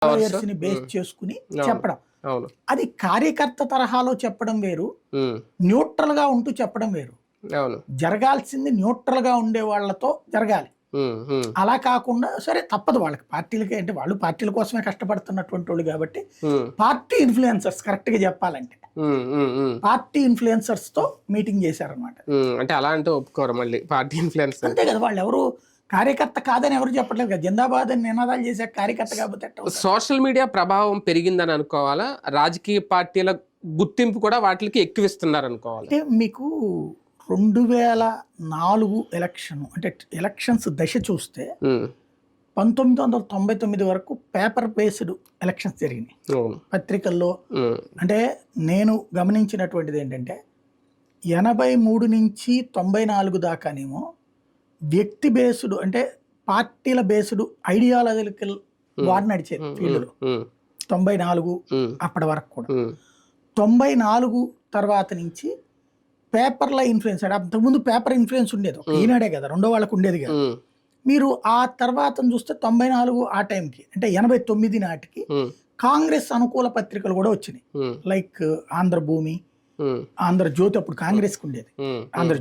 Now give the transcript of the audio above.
Followers ని base చేసుకుని చెప్పడం. అది కార్యకర్త తరహాలో చెప్పడం వేరు, న్యూట్రల్ గా ఉంటూ చెప్పడం వేరు. జరగాల్సింది న్యూట్రల్ గా ఉండే వాళ్ళతో జరగాలి. అలా కాకుండా సరే తప్పదు వాళ్ళకి, పార్టీలకి అంటే వాళ్ళు పార్టీల కోసమే కష్టపడుతున్నటువంటి వాళ్ళు కాబట్టి పార్టీ ఇన్ఫ్లుయెన్సర్స్ కరెక్ట్ గా చెప్పాలంటే పార్టీ ఇన్ఫ్లుయెన్సర్స్ తో మీటింగ్ చేశారనమాట. అంటే అలా అంటే ఒప్పుకోరు మళ్ళీ పార్టీ ఇన్ఫ్లుయెన్సర్ అంతే కదా, వాళ్ళు ఎవరు కార్యకర్త కాదని ఎవరు చెప్పట్లేదు కదా, జిందాబాద్ అని నినాదాలు చేసే కార్యకర్త కాబట్టి. సోషల్ మీడియా ప్రభావం పెరిగిందని అనుకోవాలా, రాజకీయ పార్టీల గుర్తింపు కూడా వాటికి ఎక్కువిస్తున్నారు అనుకోవాలి? అంటే మీకు 2004 ఎలక్షన్ అంటే ఎలక్షన్స్ దశ చూస్తే 1999 వరకు పేపర్ బేస్డ్ ఎలక్షన్స్ జరిగినాయి పత్రికల్లో. అంటే నేను గమనించినటువంటిది ఏంటంటే 83 నుంచి 94 దాకానేమో వ్యక్తి బేస్డ్ అంటే పార్టీల బేస్డ్ ఐడియాలజికల్ వార్ నడిచేది ఫీల్డ్లో 94 అప్పటి వరకు కూడా. 94 తర్వాత నుంచి పేపర్ల ఇన్ఫ్లుయెన్స్, అంటే అంతకుముందు పేపర్ ఇన్ఫ్లుయెన్స్ ఉండేది, ఈనాడే కదా రెండో వాళ్ళకు ఉండేది కదా. మీరు ఆ తర్వాత చూస్తే 94 ఆ టైంకి అంటే 89 నాటికి కాంగ్రెస్ అనుకూల పత్రికలు కూడా వచ్చినాయి, లైక్ ఆంధ్రభూమి, ఆంధ్రజ్యోతి, అప్పుడు కాంగ్రెస్కి ఉండేది ఆంధ్రజ్యోతి.